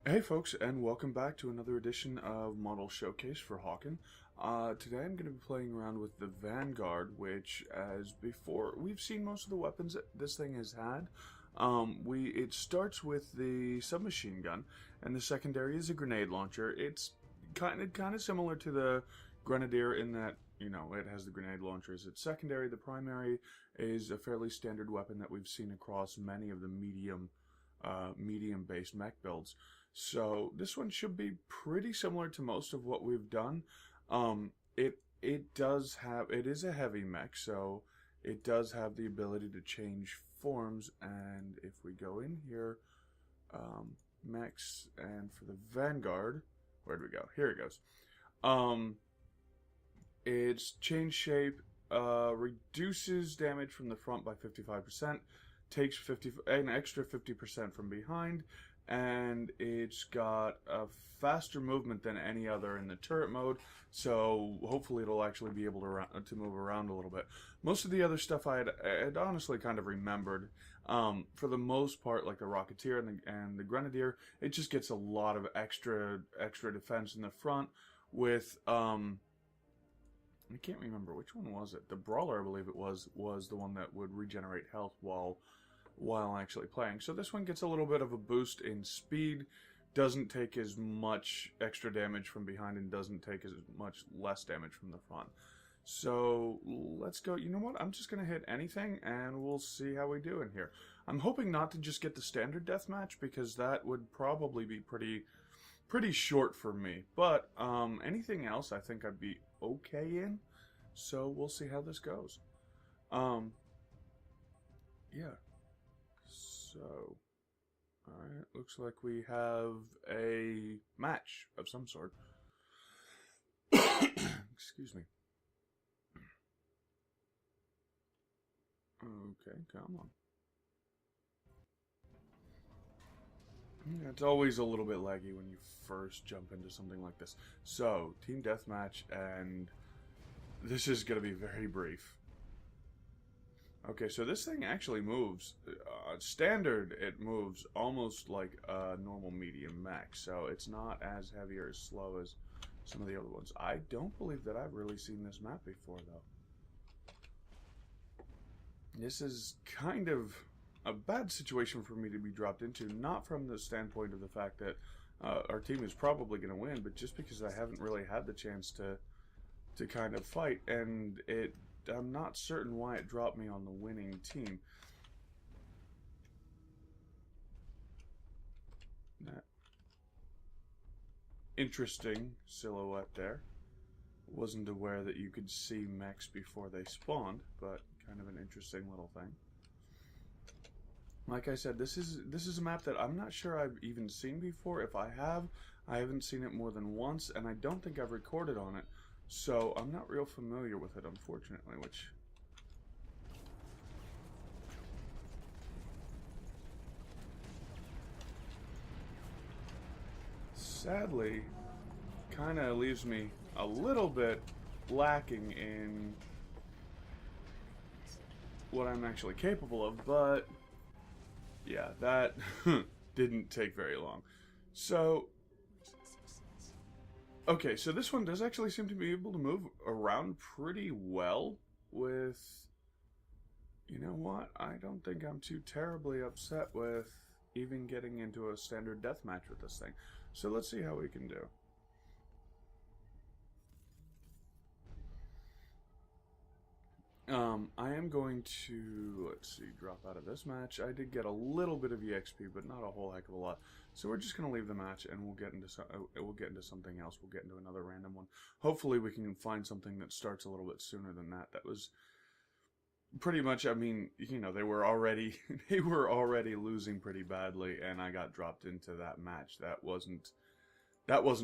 Hey folks, and welcome back to another edition of Model Showcase for Hawken. Today I'm going to be playing around with the Vanguard, which, as before, we've seen most of the weapons that this thing has had. It starts with the submachine gun, and the secondary is a grenade launcher. It's kind of similar to the Grenadier in that, it has the grenade launcher as its secondary. The primary is a fairly standard weapon that we've seen across many of the medium-based mech builds. So this one should be pretty similar to most of what we've done. It is a heavy mech, so it does have the ability to change forms. And if we go in here, mechs, and for the Vanguard, where'd we go? Here it goes. Its change shape reduces damage from the front by 55%, takes an extra 50% from behind, and it's got a faster movement than any other in the turret mode, so hopefully it'll actually be able to move around a little bit. Most of the other stuff I had honestly kind of remembered. For the most part, like the Rocketeer and the Grenadier, it just gets a lot of extra defense in the front with I can't remember which one was it. The Brawler, I believe it was the one that would regenerate health while actually playing. So this one gets a little bit of a boost in speed, doesn't take as much extra damage from behind, and doesn't take as much less damage from the front. So let's go. You know what? I'm just going to hit anything, and we'll see how we do in here. I'm hoping not to just get the standard deathmatch, because that would probably be pretty short for me. But anything else I think I'd be okay in. So we'll see how this goes. Yeah. So, alright, looks like we have a match of some sort. Excuse me. Okay, come on. Yeah, it's always a little bit laggy when you first jump into something like this. So, team deathmatch, and this is going to be very brief. Okay, so this thing actually moves. Standard, it moves almost like a normal medium mech, so it's not as heavy or as slow as some of the other ones. I don't believe that I've really seen this map before, though. This is kind of a bad situation for me to be dropped into, not from the standpoint of the fact that our team is probably going to win, but just because I haven't really had the chance to kind of fight, and I'm not certain why it dropped me on the winning team. That interesting silhouette there. Wasn't aware that you could see mechs before they spawned, but kind of an interesting little thing. Like I said, this is a map that I'm not sure I've even seen before. If I have, I haven't seen it more than once, and I don't think I've recorded on it. So I'm not real familiar with it, unfortunately, which... sadly, kind of leaves me a little bit lacking in what I'm actually capable of, but yeah, that didn't take very long. So... okay, so this one does actually seem to be able to move around pretty well with... you know what? I don't think I'm too terribly upset with even getting into a standard deathmatch with this thing. So let's see how we can do. I am going to, let's see, drop out of this match. I did get a little bit of EXP, but not a whole heck of a lot. So we're just going to leave the match, and we'll get into something else. We'll get into another random one. Hopefully we can find something that starts a little bit sooner than that. That was pretty much, I mean, they were already losing pretty badly, and I got dropped into that match. That wasn't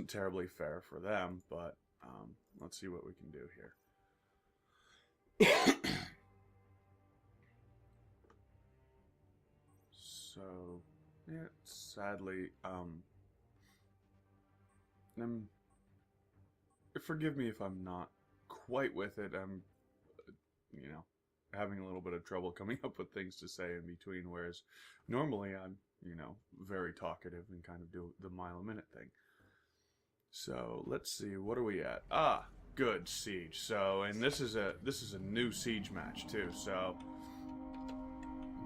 terribly fair for them, but let's see what we can do here. So, yeah, sadly, forgive me if I'm not quite with it. I'm, having a little bit of trouble coming up with things to say in between, whereas normally I'm you know, very talkative and kind of do the mile a minute thing. So let's see, what are we at? Ah, good, siege. So, and this is a new siege match too. So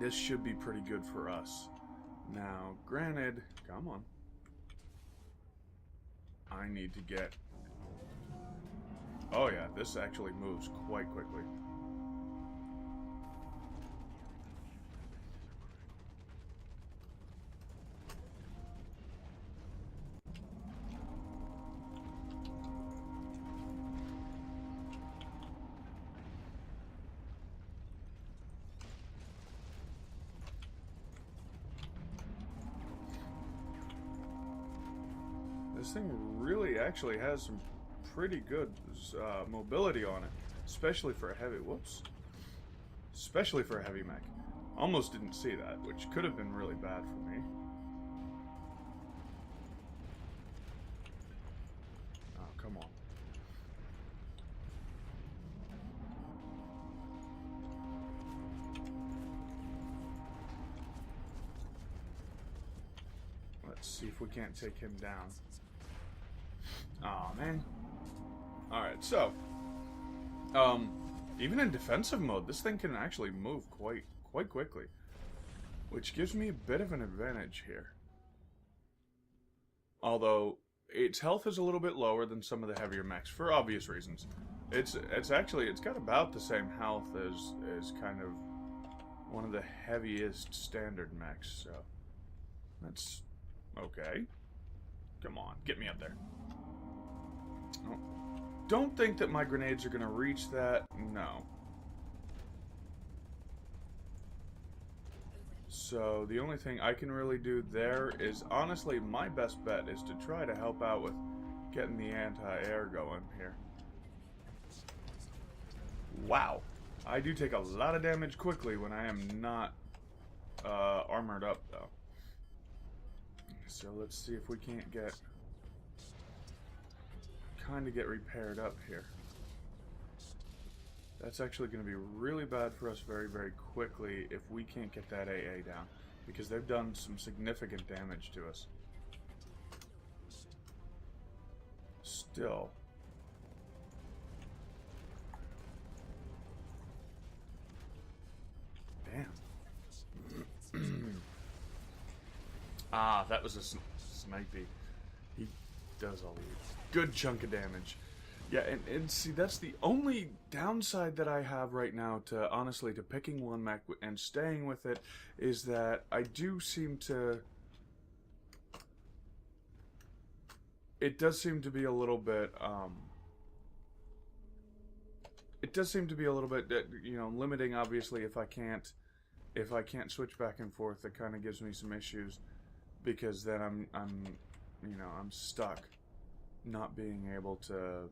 this should be pretty good for us. Now, granted, come on. I need to get... Oh yeah, this actually moves quite quickly. This thing really actually has some pretty good mobility on it, especially for a heavy. Whoops. Especially for a heavy mech. Almost didn't see that, which could have been really bad for me. Oh, come on. Let's see if we can't take him down. Aw, man. Alright, so even in defensive mode, this thing can actually move quite quickly, which gives me a bit of an advantage here. Although its health is a little bit lower than some of the heavier mechs for obvious reasons. It's got about the same health as kind of one of the heaviest standard mechs, so that's okay. Come on, get me up there. Oh. Don't think that my grenades are going to reach that. No. So the only thing I can really do there is, honestly, my best bet is to try to help out with getting the anti-air going here. Wow. I do take a lot of damage quickly when I am not armored up, though. So let's see if we can't get... kind of get repaired up here. That's actually going to be really bad for us very quickly if we can't get that AA down, because they've done some significant damage to us. Still. Damn. Ah, that was a snipey. He does a good chunk of damage. Yeah, and see, that's the only downside that I have right now to, honestly, to picking one mech and staying with it, is that I do seem to... It does seem to be a little bit, it does seem to be a little bit, you know, limiting, obviously, if I can't switch back and forth. It kind of gives me some issues, because then I'm stuck not being able to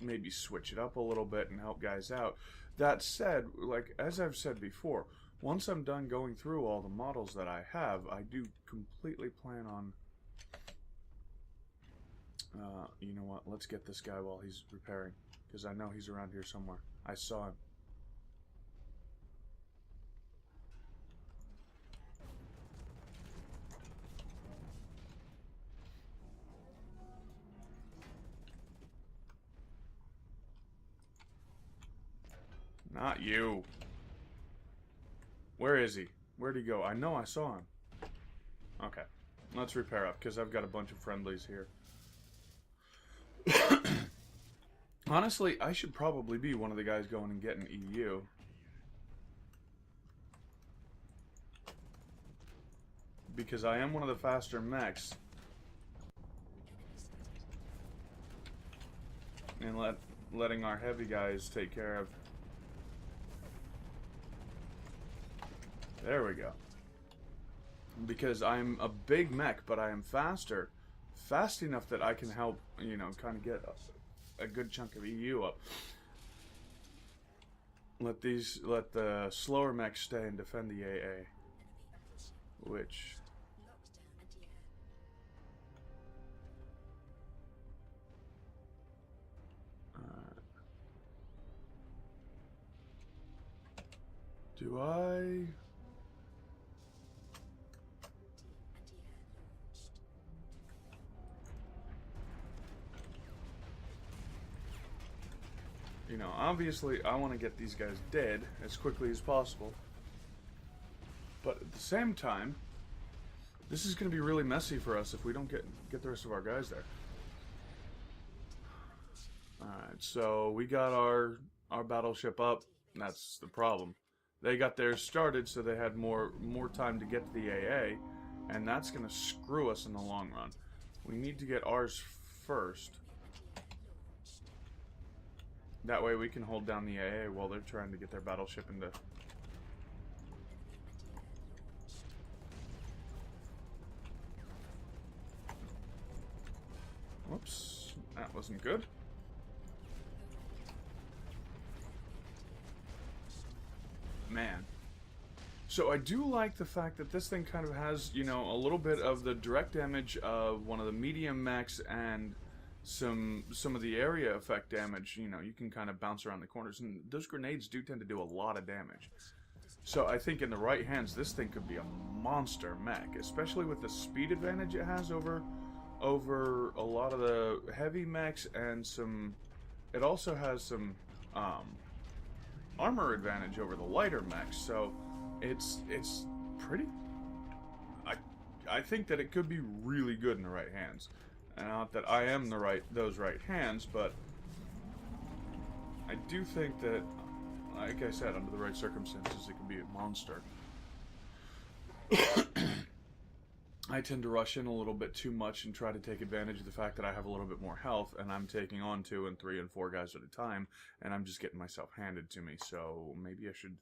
maybe switch it up a little bit and help guys out. That said, like, as I've said before, once I'm done going through all the models that I have, I do completely plan on you know what, let's get this guy while he's repairing, because I know he's around here somewhere. I saw him. Not you. Where is he? Where'd he go? I know I saw him. Okay. Let's repair up, because I've got a bunch of friendlies here. Honestly, I should probably be one of the guys going and getting EU. Because I am one of the faster mechs. And letting our heavy guys take care of... There we go. Because I'm a big mech, but I am faster. Fast enough that I can help, you know, kind of get a good chunk of EU up. Let the slower mechs stay and defend the AA. Which... do I... You know, obviously I want to get these guys dead as quickly as possible. But at the same time, this is going to be really messy for us if we don't get the rest of our guys there. Alright, so we got our battleship up. That's the problem. They got theirs started, so they had more time to get to the AA, and that's going to screw us in the long run. We need to get ours first. That way we can hold down the AA while they're trying to get their battleship into... Whoops, that wasn't good. Man. So I do like the fact that this thing kind of has, you know, a little bit of the direct damage of one of the medium mechs and some of the area effect damage. You know, you can kind of bounce around the corners, and those grenades do tend to do a lot of damage. So I think in the right hands, this thing could be a monster mech, especially with the speed advantage it has over a lot of the heavy mechs, and it also has some armor advantage over the lighter mechs. So it's pretty. I think that it could be really good in the right hands. Not that I am those right hands, but I do think that, like I said, under the right circumstances, it could be a monster. I tend to rush in a little bit too much and try to take advantage of the fact that I have a little bit more health, and I'm taking on 2 and 3 and 4 guys at a time, and I'm just getting myself handed to me. So maybe I should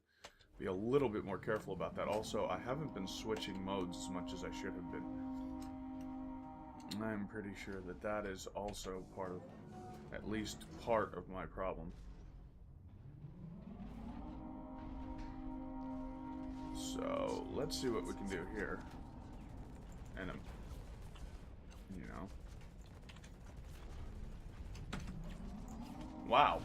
be a little bit more careful about that. Also, I haven't been switching modes as much as I should have been. I'm pretty sure that that is also part of, at least part of my problem. So let's see what we can do here. And you know, wow,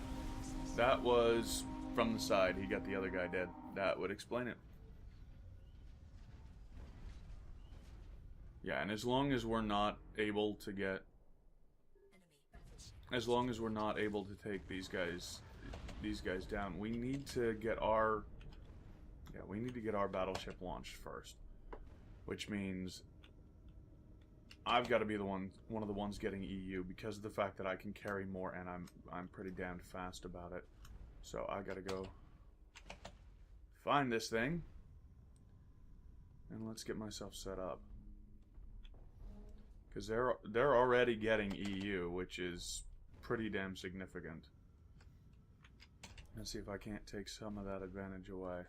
that was from the side. He got the other guy dead. That would explain it. Yeah, and as long as we're not able to take these guys down, we need to get our battleship launched first, which means I've got to be one of the ones getting EU because of the fact that I can carry more, and I'm pretty damned fast about it. So I got to go find this thing, and let's get myself set up. Because they're already getting EU, which is pretty damn significant. Let's see if I can't take some of that advantage away.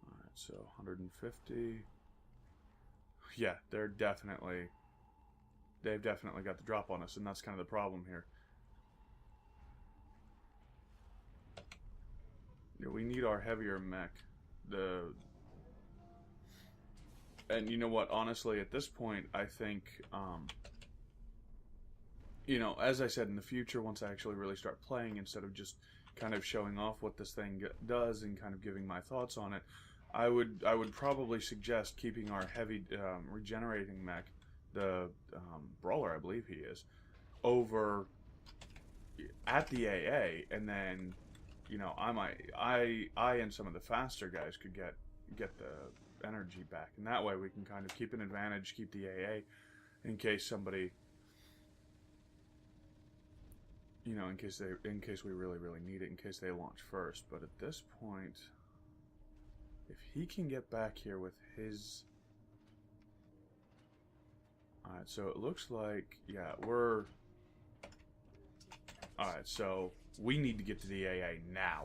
Alright, so 150. Yeah, they've definitely got the drop on us, and that's kind of the problem here. Yeah, we need our heavier mech. And you know what, honestly, at this point, I think, you know, as I said, in the future, once I actually really start playing, instead of just kind of showing off what this thing does and kind of giving my thoughts on it, I would probably suggest keeping our heavy regenerating mech, the brawler, I believe he is, over at the AA, and then, you know, I and some of the faster guys could get the energy back, and that way we can kind of keep an advantage, keep the AA, in case somebody, you know, in case we really need it, in case they launch first. But at this point, if he can get back here with his... Alright, so it looks like, yeah, we're... Alright, so we need to get to the AA now.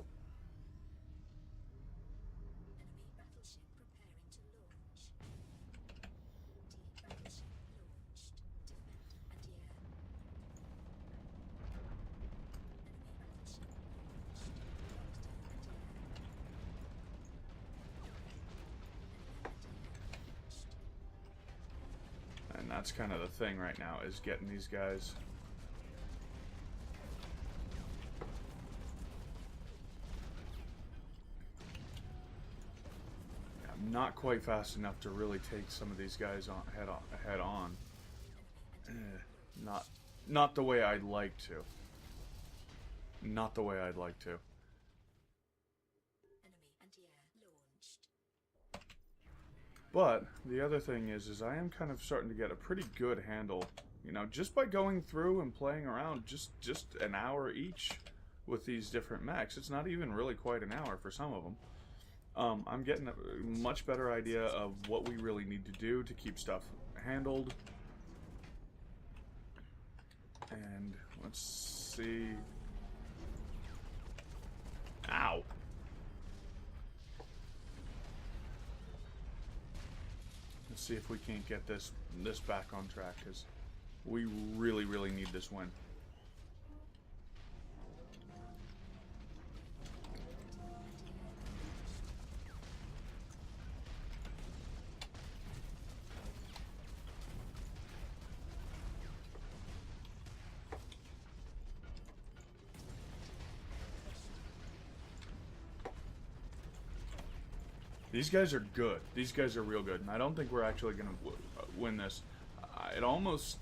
And that's kind of the thing right now, is getting these guys. not quite fast enough to really take some of these guys on head on. Not the way I'd like to. Not the way I'd like to. But the other thing is I am kind of starting to get a pretty good handle, you know, just by going through and playing around just an hour each with these different mechs. It's not even really quite an hour for some of them. I'm getting a much better idea of what we really need to do to keep stuff handled. And let's see. Ow. Let's see if we can't get this back on track, because we really need this win. These guys are good. These guys are real good, and I don't think we're actually going to win this. I'd almost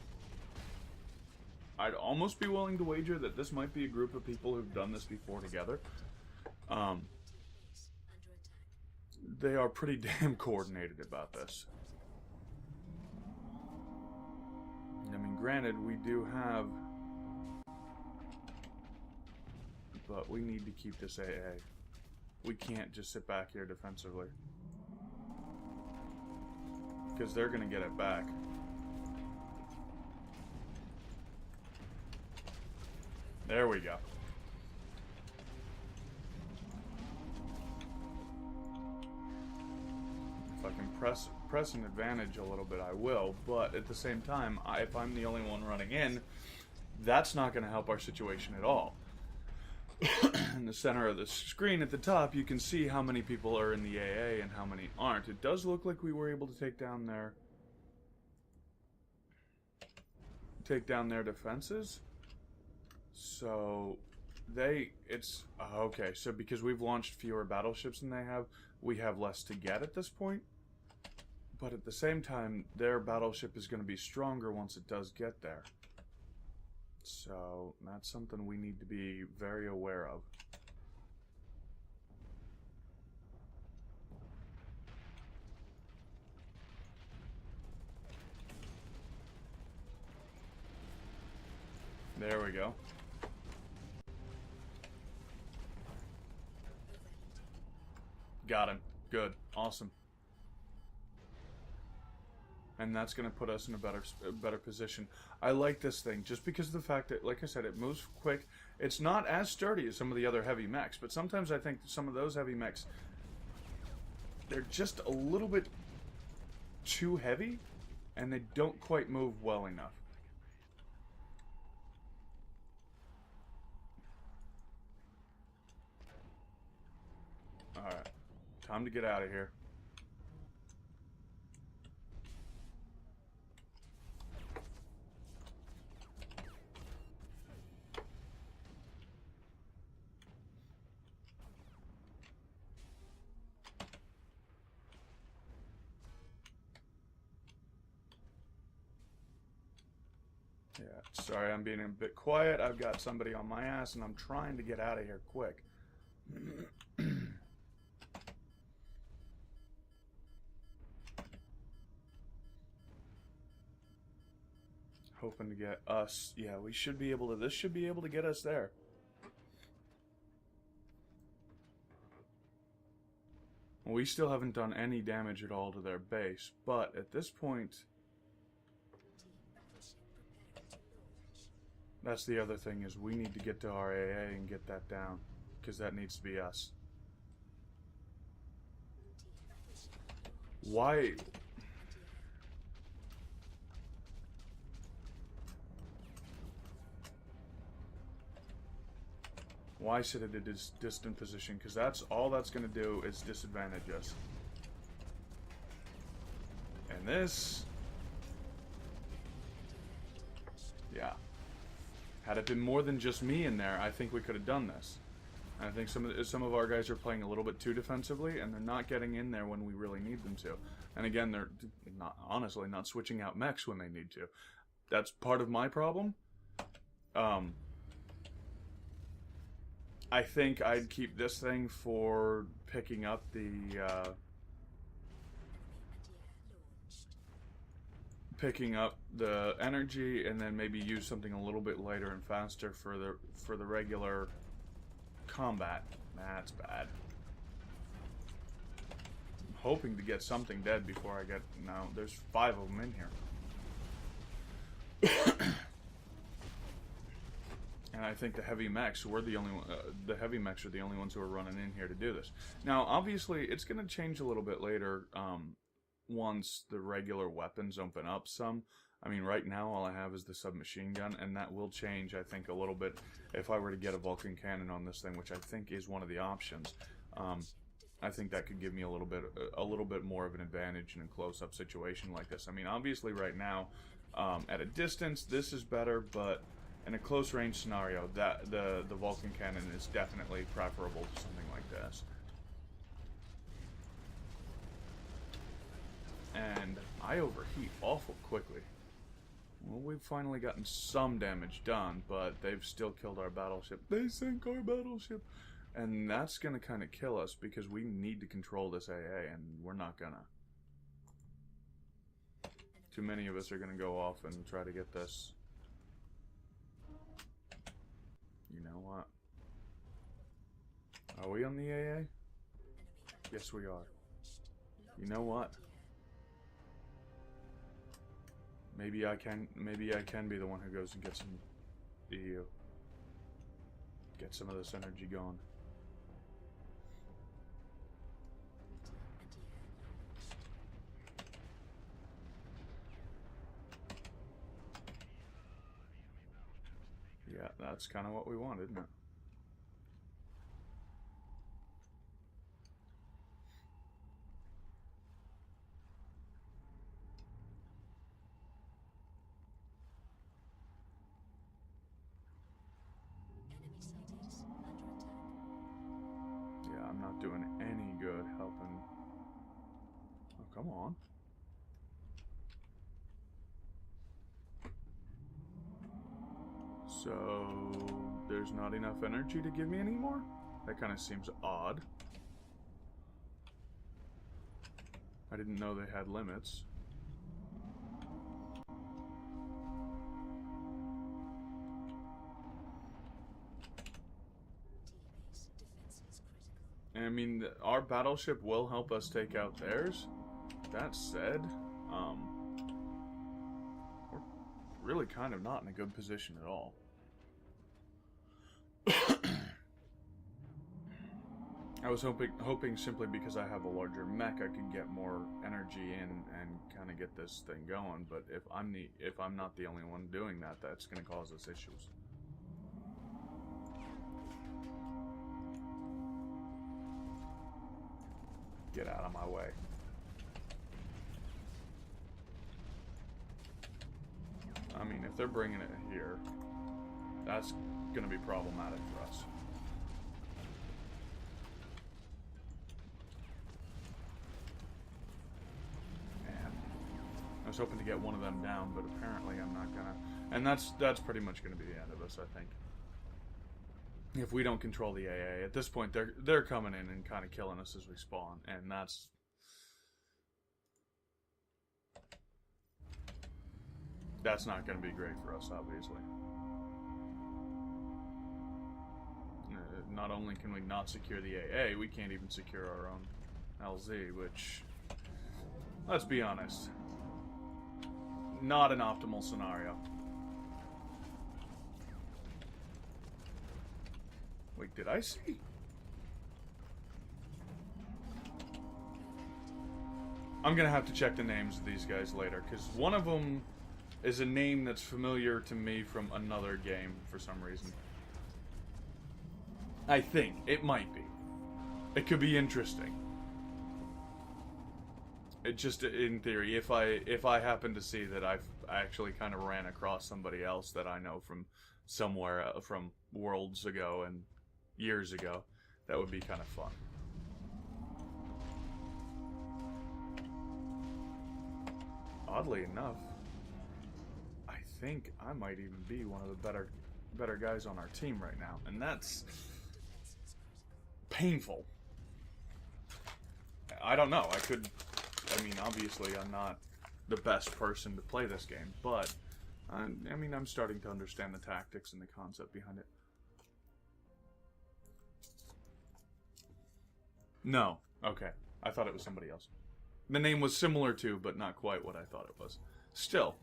be willing to wager that this might be a group of people who've done this before together. They are pretty damn coordinated about this. I mean, granted, we do have... But we need to keep this AA. We can't just sit back here defensively, because they're going to get it back. There we go. If I can press an advantage a little bit, I will, but at the same time, if I'm the only one running in, that's not going to help our situation at all. In the center of the screen at the top, you can see how many people are in the AA and how many aren't. It does look like we were able to take down their defenses. So okay, so because we've launched fewer battleships than they have, we have less to get at this point. But at the same time, their battleship is going to be stronger once it does get there. So that's something we need to be very aware of. There we go. Got him. Good. Awesome. And that's going to put us in a better position. I like this thing just because of the fact that, like I said, it moves quick. It's not as sturdy as some of the other heavy mechs, but sometimes I think some of those heavy mechs, they're just a little bit too heavy, and they don't quite move well enough. Alright, time to get out of here. Yeah, sorry, I'm being a bit quiet. I've got somebody on my ass, and I'm trying to get out of here quick. Hoping to get us. Yeah, we should be able to. This should be able to get us there. We still haven't done any damage at all to their base, but at this point, that's the other thing, is we need to get to our AA and get that down, because that needs to be us. Why? Why sit at a distant position? Because that's all that's going to do is disadvantage us. And this... Yeah. Had it been more than just me in there, I think we could have done this. And I think some of our guys are playing a little bit too defensively, and they're not getting in there when we really need them to. And again, they're honestly not switching out mechs when they need to. That's part of my problem. I think I'd keep this thing for picking up the energy, and then maybe use something a little bit lighter and faster for the regular combat. That's bad. I'm hoping to get something dead before I get... No, there's 5 of them in here. And I think the heavy mechs were the only the heavy mechs are the only ones who are running in here to do this. Now, obviously, it's going to change a little bit later once the regular weapons open up some. I mean, right now, all I have is the submachine gun, and that will change, I think, a little bit if I were to get a Vulcan cannon on this thing, which I think is one of the options. I think that could give me a little bit more of an advantage in a close-up situation like this. I mean, obviously, right now, at a distance, this is better, but in a close-range scenario, that the Vulcan cannon is definitely preferable to something like this. And I overheat awful quickly. Well, we've finally gotten some damage done, but they've still killed our battleship. They sink our battleship! And that's going to kind of kill us, because we need to control this AA, and we're not going to. Too many of us are going to go off and try to get this. You know what? Are we on the AA? Yes, we are. You know what? Maybe I can be the one who goes and gets some EU. Get some of this energy going. Yeah, that's kind of what we want, isn't it? Yeah, I'm not doing any good helping. Oh, come on. So, there's not enough energy to give me anymore? That kind of seems odd. I didn't know they had limits. I mean, our battleship will help us take out theirs. That said, we're really kind of not in a good position at all. I was hoping simply because I have a larger mech, I could get more energy in and kind of get this thing going. But if I'm not the only one doing that, that's going to cause us issues. Get out of my way. I mean, if they're bringing it here, that's going to be problematic for us. Man, I was hoping to get one of them down, but apparently I'm not gonna. And that's pretty much going to be the end of us, I think. If we don't control the AA, at this point they're coming in and kind of killing us as we spawn, and that's not going to be great for us, obviously. Not only can we not secure the AA, we can't even secure our own LZ, which, let's be honest, not an optimal scenario. Wait, did I see? I'm gonna have to check the names of these guys later, because one of them is a name that's familiar to me from another game for some reason. I think. It might be. It could be interesting. It just, in theory, if I happen to see that I've actually kind of ran across somebody else that I know from somewhere, from worlds ago, and years ago. That would be kind of fun. Oddly enough, I think I might even be one of the better guys on our team right now, and that's painful. I don't know. I mean, obviously, I'm not the best person to play this game, but I mean, I'm starting to understand the tactics and the concept behind it. No. Okay. I thought it was somebody else. The name was similar to, but not quite what I thought it was. Still.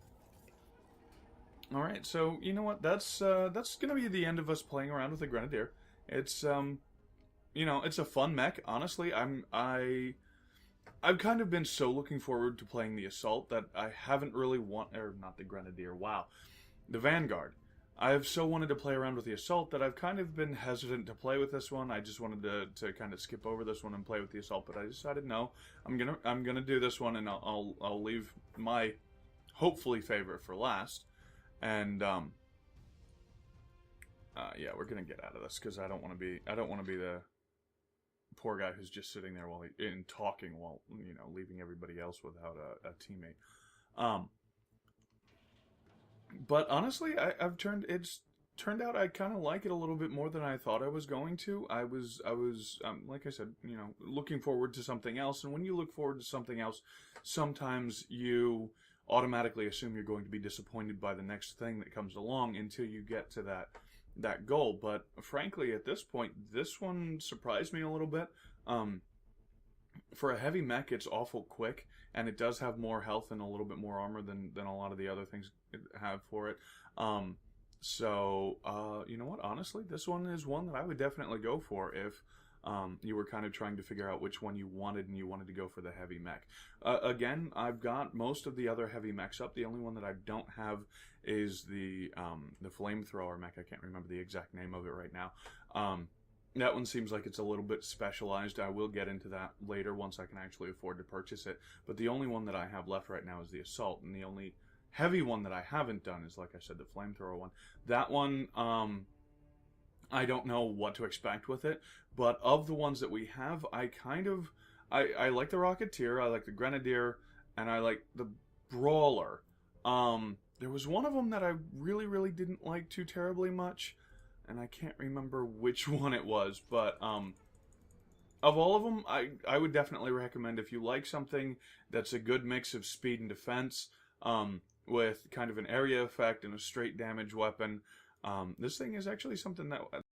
Alright, so, you know what? That's gonna be the end of us playing around with the Grenadier. It's, you know, it's a fun mech. Honestly, I've kind of been so looking forward to playing the Assault that I haven't really not the Grenadier, wow. The Vanguard. I've so wanted to play around with the Assault that I've kind of been hesitant to play with this one. I just wanted to kind of skip over this one and play with the Assault, but I decided no, I'm gonna do this one, and I'll leave my hopefully favorite for last. And yeah, we're gonna get out of this because I don't want to be the poor guy who's just sitting there while talking while, you know, leaving everybody else without a teammate. But honestly, it's turned out I kind of like it a little bit more than I thought I was going to. I was like I said, you know, looking forward to something else, and when you look forward to something else, sometimes you automatically assume you're going to be disappointed by the next thing that comes along until you get to that goal. But frankly, at this point, this one surprised me a little bit. For a heavy mech, it's awful quick, and it does have more health and a little bit more armor than a lot of the other things have for it. So, you know what? Honestly, this one is one that I would definitely go for if you were kind of trying to figure out which one you wanted, and you wanted to go for the heavy mech. Again, I've got most of the other heavy mechs up. The only one that I don't have is the flamethrower mech. I can't remember the exact name of it right now. That one seems like it's a little bit specialized. I will get into that later once I can actually afford to purchase it. But the only one that I have left right now is the Assault, and the only heavy one that I haven't done is, like I said, the flamethrower one. That one, I don't know what to expect with it, but of the ones that we have, I like the Rocketeer, I like the Grenadier, and I like the Brawler. There was one of them that I really, really didn't like too terribly much, and I can't remember which one it was, but of all of them, I would definitely recommend, if you like something that's a good mix of speed and defense, with kind of an area effect and a straight damage weapon, this thing is actually something that